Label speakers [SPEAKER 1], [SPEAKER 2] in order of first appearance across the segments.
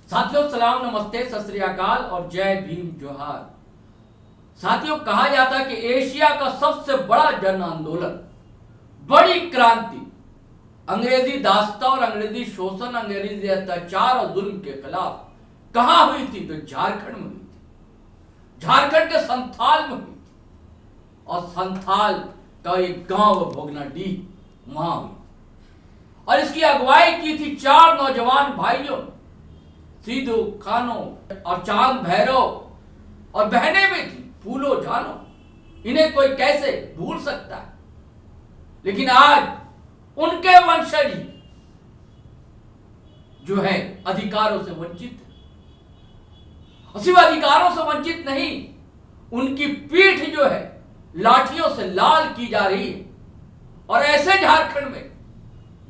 [SPEAKER 1] साथियों सलाम नमस्ते सत श्री अकाल और जय भीम जोहार। साथियों कहा जाता है कि एशिया का सबसे बड़ा जन आंदोलन, बड़ी क्रांति, अंग्रेजी दास्ता और अंग्रेजी शोषण, अंग्रेजी अत्याचार और जुल्म के खिलाफ कहां हुई थी? तो झारखंड में हुई थी। झारखंड के संथाल में हुई थी और संथाल का एक गांव भोगनाडीह वहां हुई और इसकी अगुवाई की थी चार नौजवान भाइयों, सीधू खानो और चांद भैरव, और बहनें भी थी फूलो जानो। इन्हें कोई कैसे भूल सकता है? लेकिन आज उनके वंशज जो है अधिकारों से वंचित है। और सिर्फ अधिकारों से वंचित नहीं, उनकी पीठ जो है लाठियों से लाल की जा रही है। और ऐसे झारखंड में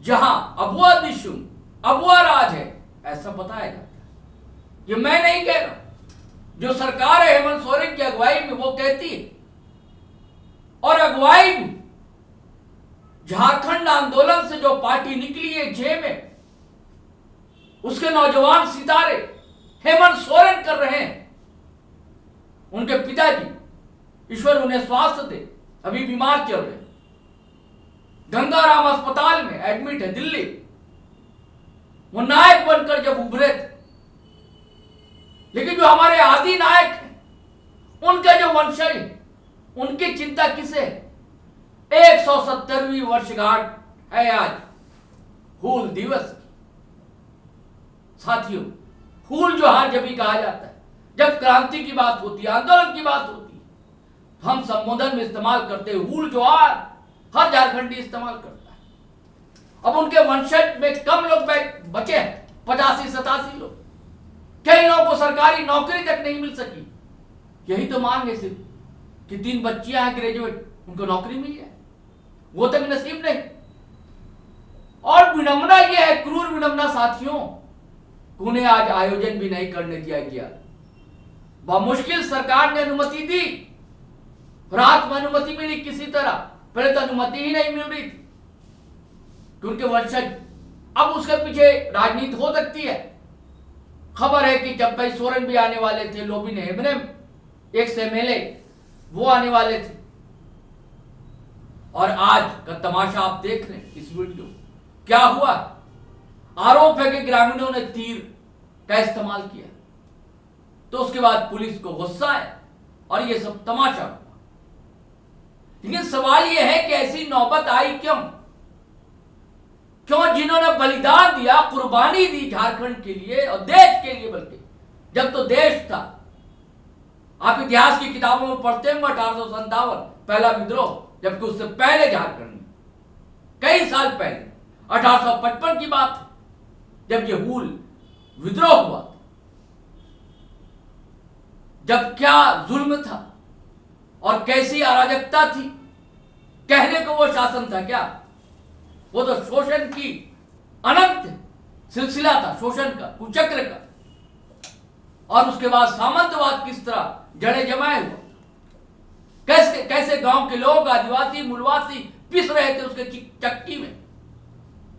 [SPEAKER 1] जहां अबुआ दिशुम, अबुआ राज है, ऐसा बताया जाता है। ये मैं नहीं कह रहा, जो सरकार है हेमंत सोरेन की अगुवाई में वो कहती है। और अगुवाई भी झारखंड आंदोलन से जो पार्टी निकली है जे में, उसके नौजवान सितारे हेमंत सोरेन कर रहे हैं। उनके पिताजी, ईश्वर उन्हें स्वास्थ्य दे, अभी बीमार चल रहे, गंगाराम अस्पताल में एडमिट है दिल्ली। वो नायक बनकर जब उभरे थे, लेकिन जो हमारे आदि नायक हैं, उनका जो वंशज है, उनकी चिंता किसे है? 170वीं वर्षगांठ है आज हूल दिवस की। साथियों, हूल जोहार जब भी कहा जाता है जब क्रांति की बात होती है, आंदोलन की बात होती है, हम संबोधन में इस्तेमाल करते हैं हूल जोहार। हर झारखंडी इस्तेमाल करता है। अब उनके वंशज में कम लोग बचे हैं, 85-87 लोग। कई लोगों को सरकारी नौकरी तक नहीं मिल सकी। यही तो मांग है सिर्फ कि 3 बच्चियां हैं ग्रेजुएट, उनको नौकरी मिल जाए, वो तक नसीब नहीं। और विडंबना यह है, क्रूर विडंबना साथियों, उन्हें आज आयोजन भी नहीं करने दिया गया। मुश्किल सरकार ने अनुमति दी, रात में अनुमति मिली किसी तरह, पहले तो अनुमति ही नहीं मिल रही थी कि उनके वंशज। अब उसके पीछे राजनीति हो सकती है। खबर है कि जब भाई सोरेन भी आने वाले थे, लोबिन हेम्ब्रेम एक से एमएलए वो आने वाले थे। और आज का तमाशा आप देख रहे हैं इस वीडियो। क्या हुआ? आरोप है कि ग्रामीणों ने तीर का इस्तेमाल किया, तो उसके बाद पुलिस को गुस्सा है और ये सब तमाशा हुआ। लेकिन सवाल यह है कि ऐसी नौबत आई क्यों? क्यों जिन्होंने बलिदान दिया, कुर्बानी दी झारखंड के लिए और देश के लिए, बल्कि जब तो देश था। आप इतिहास की किताबों में पढ़ते हैं 1857 पहला विद्रोह, जबकि उससे पहले झारखंड में कई साल पहले 1855 की बात है जब यह हूल विद्रोह हुआ। जब क्या जुल्म था और कैसी अराजकता थी। कहने को वो शासन था क्या? वो तो शोषण की अनंत सिलसिला था, शोषण का, कुचक्र का। और उसके बाद सामंतवाद किस तरह जड़े जमाए हुआ, कैसे कैसे गांव के लोग, आदिवासी, मूलवासी पिस रहे थे उसके चक्की में।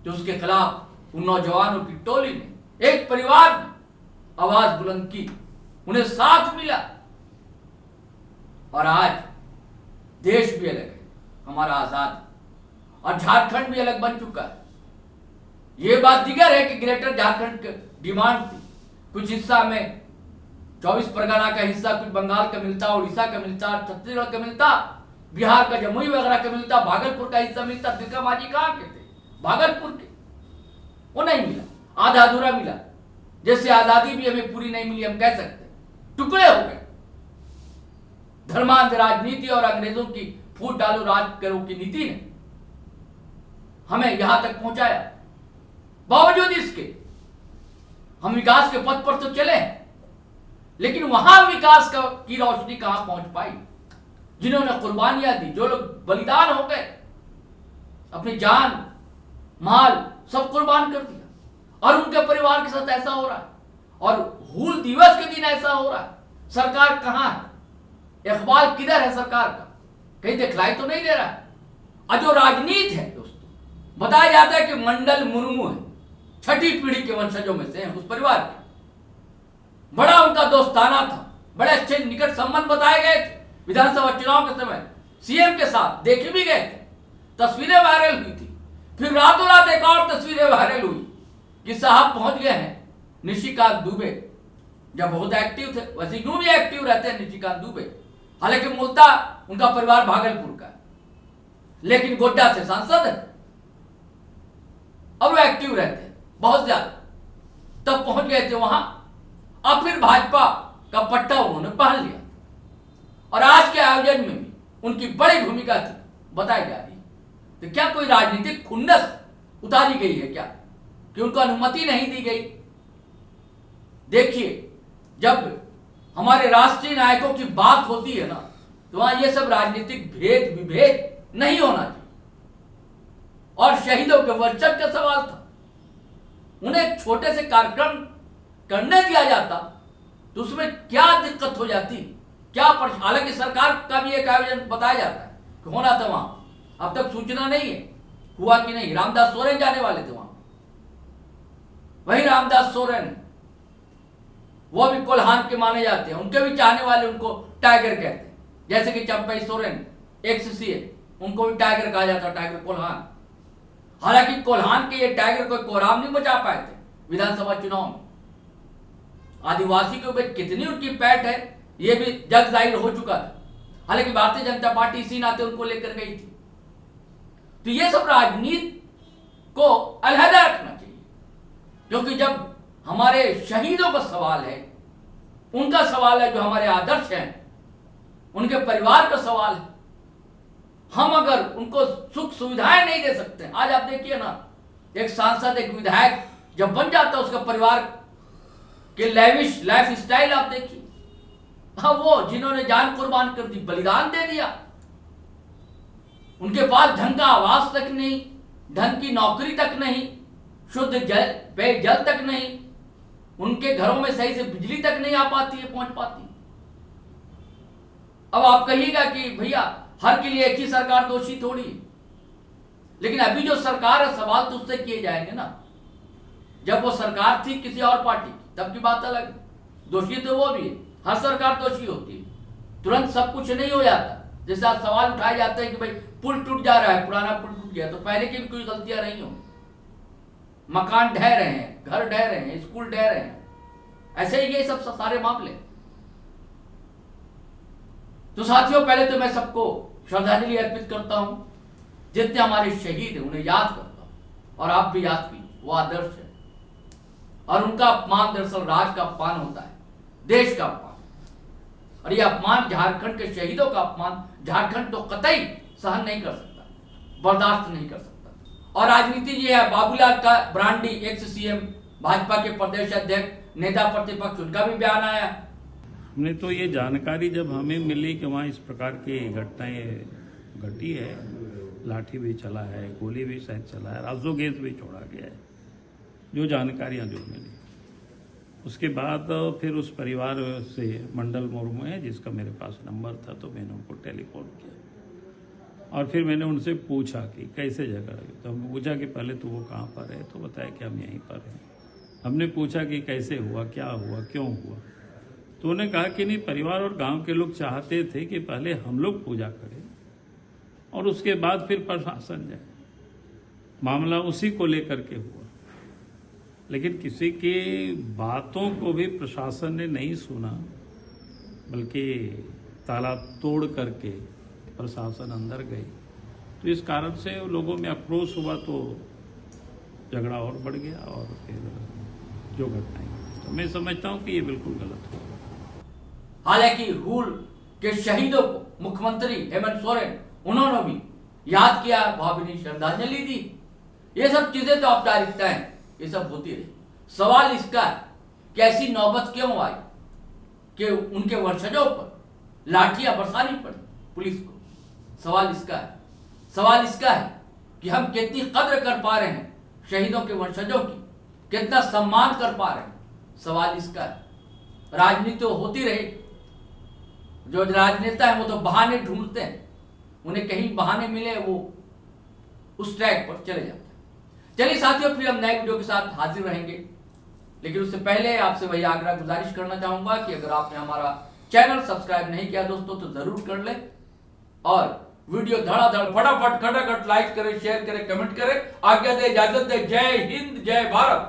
[SPEAKER 1] जो उसके खिलाफ उन नौजवानों की टोली ने, एक परिवार ने आवाज बुलंद की, उन्हें साथ मिला। और आज देश भी अलग है, हमारा आजाद, और झारखंड भी अलग बन चुका है। यह बात दिगर है कि ग्रेटर झारखंड की डिमांड थी। कुछ हिस्सा में 24 परगना का हिस्सा, कुछ बंगाल का मिलता, उड़ीसा का मिलता, छत्तीसगढ़ का मिलता, बिहार का जमुई वगैरह का मिलता, भागलपुर का हिस्सा मिलता। तिलका मांझी कहां के थे? भागलपुर के। वो नहीं मिला, आधा अधूरा मिला। जैसे आजादी भी हमें पूरी नहीं मिली, हम कह सकते, टुकड़े हो गए। धर्मांध राजनीति और अंग्रेजों की फूट डालो राज करो की नीति ने हमें यहां तक पहुंचाया। बावजूद इसके हम विकास के पथ पर तो चले हैं, लेकिन वहां विकास की रोशनी कहां पहुंच पाई? जिन्होंने कुर्बानियां दी, जो लोग बलिदान हो गए, अपनी जान माल सब कुर्बान कर दिया, और उनके परिवार के साथ ऐसा हो रहा है। और हूल दिवस के दिन ऐसा हो रहा है। सरकार कहां है? इकबाल किधर है सरकार का? कहीं दिखलाई तो नहीं दे रहा है। और जो राजनीति है दोस्तों, बताया जाता है कि मंडल मुर्मू है, छठी पीढ़ी के वंशजों में से हैं उस परिवार के। दोस्ताना था, बड़े अच्छे निकट संबंध बताए गए थे। विधानसभा चुनाव के समय सीएम के साथ देखे भी गए थे, तस्वीरें वायरल हुई थी। फिर रातों रात एक और तस्वीरें वायरल हुई कि साहब पहुंच गए हैं निशिकांत दुबे। जब बहुत एक्टिव थे, वैसे यूं भी एक्टिव रहते हैं निशिकांत दुबे। हालांकि मूलतः उनका परिवार भागलपुर का है, लेकिन गोड्डा से सांसद है और वो एक्टिव रहते हैं बहुत ज्यादा। तब पहुंच गए थे वहां, अब फिर भाजपा का पट्टा उन्होंने पहन लिया और आज के आयोजन में भी उनकी बड़ी भूमिका थी बताई जा रही है। तो क्या कोई राजनीतिक खुन्नस उतारी गई है क्या, कि उनको अनुमति नहीं दी गई? देखिए, जब हमारे राष्ट्रीय नायकों की बात होती है ना, तो वहां ये सब राजनीतिक भेद विभेद नहीं होना चाहिए। और शहीदों के वर्चस्व का सवाल था, उन्हें एक छोटे से कार्यक्रम करने दिया जाता तो उसमें क्या दिक्कत हो जाती, क्या हालांकि सरकार का भी एक आयोजन बताया जाता है कि होना था वहां, अब तक सूचना नहीं है हुआ कि नहीं। रामदास सोरेन जाने वाले थे वहां, वही रामदास सोरेन, वो भी कोल्हान के माने जाते हैं, उनके भी चाहने वाले उनको टाइगर कहते हैं। जैसे कि चंपई सोरेन एक्स सीए, उनको भी टाइगर कहा जाता, टाइगर कोल्हान। हालांकि कोल्हान के ये टाइगर कोई कोहराम नहीं बचा पाए थे विधानसभा चुनाव में। आदिवासी के ऊपर कितनी उनकी पैठ है ये भी जग जाहिर हो चुका था। हालांकि भारतीय जनता पार्टी इसी नाते उनको लेकर गई थी। तो ये सब राजनीति को अलहदा रखना चाहिए, क्योंकि जब हमारे शहीदों का सवाल है, उनका सवाल है, जो हमारे आदर्श हैं, उनके परिवार का सवाल है, हम अगर उनको सुख सुविधाएं नहीं दे सकते। आज आप देखिए ना, एक सांसद एक विधायक जब बन जाता है, उसका परिवार के लेविश लाइफ स्टाइल आप देखिए। हाँ, वो जिन्होंने जान कुर्बान कर दी, बलिदान दे दिया, उनके पास ढंग का आवास तक नहीं, ढंग की नौकरी तक नहीं, शुद्ध जल पेयजल तक नहीं, उनके घरों में सही से बिजली तक नहीं आ पाती है, पहुंच पाती। अब आप कहिएगा कि भैया हर के लिए एक ही सरकार दोषी थोड़ी है, लेकिन अभी जो सरकार है, सवाल तो उससे किए जाएंगे ना। जब वो सरकार थी किसी और पार्टी की, तब की बात अलग, दोषी तो वो भी है, हर सरकार दोषी होती है, तुरंत सब कुछ नहीं हो जाता। जैसे आज सवाल उठाए जाते हैं कि भाई पुल टूट जा रहा है, पुराना पुल टूट गया, तो पहले की भी कुछ गलतियां रही हो, मकान ढह रहे हैं, घर ढह रहे हैं, स्कूल ढह रहे हैं, ऐसे ही ये सब सारे मामले। तो साथियों, पहले तो मैं सबको श्रद्धांजलि अर्पित करता हूं, जितने हमारे शहीद हैं उन्हें याद करता हूं, और आप भी याद कीजिए, वो आदर्श है। और उनका अपमान दरअसल राज का अपमान होता है, देश का अपमान। और ये अपमान, झारखंड के शहीदों का अपमान, झारखंड तो कतई सहन नहीं कर सकता, बर्दाश्त नहीं कर सकता। और राजनीति ये है, बाबूलाल का ब्रांडी एक्स सीएम, भाजपा के प्रदेश अध्यक्ष, नेता प्रतिपक्ष, उनका भी बयान आया।
[SPEAKER 2] हमने तो ये जानकारी जब हमें मिली कि वहाँ इस प्रकार की घटनाएं घटी है, लाठी भी चला है, गोली भी शायद चला है, राजो गैस भी छोड़ा गया है, जो जानकारियाँ जो मिली, उसके बाद फिर उस परिवार से मंडल मुर्मू है जिसका मेरे पास नंबर था, तो मैंने उनको टेलीफोन किया और फिर मैंने उनसे पूछा कि कैसे झगड़ा है। तो हमने पूछा कि पहले तो वो कहाँ पर है, तो बताया कि हम यहीं पर हैं। हमने पूछा कि कैसे हुआ, क्या हुआ, क्यों हुआ, तो उन्होंने कहा कि नहीं, परिवार और गांव के लोग चाहते थे कि पहले हम लोग पूजा करें और उसके बाद फिर प्रशासन जाए। मामला उसी को लेकर के हुआ, लेकिन किसी की बातों को भी प्रशासन ने नहीं सुना, बल्कि ताला तोड़ करके प्रशासन अंदर गई। तो इस कारण से लोगों में आक्रोश हुआ, तो झगड़ा और बढ़ गया और फिर जो घटनाएं, तो मैं समझता हूं कि ये बिल्कुल गलत हुआ।
[SPEAKER 1] हालांकि हूल के शहीदों को मुख्यमंत्री हेमंत सोरेन, उन्होंने भी याद किया, भावभीनी श्रद्धांजलि दी। ये सब चीजें तो औपचारिकताएं, ये सब होती रही। सवाल इसका है कि ऐसी नौबत क्यों आई कि उनके वंशजों पर लाठियां बरसानी पड़ी पुलिस को। सवाल इसका है, सवाल इसका है कि हम कितनी कद्र कर पा रहे हैं शहीदों के वंशजों की, कितना सम्मान कर पा रहे हैं। सवाल इसका है। राजनीति तो होती रही, जो राजनेता है वो तो बहाने ढूंढते हैं, उन्हें कहीं बहाने मिले वो उस ट्रैक पर चले जाते हैं। चलिए साथियों, फिर हम नए वीडियो के साथ हाजिर रहेंगे, लेकिन उससे पहले आपसे वही आग्रह गुजारिश करना चाहूंगा कि अगर आपने हमारा चैनल सब्सक्राइब नहीं किया दोस्तों तो जरूर कर ले और वीडियो धड़ाधड़ फटाफट खटाखट लाइक करें, शेयर करें, कमेंट करें। आज्ञा दे, इजाजत दे। जय हिंद, जय भारत।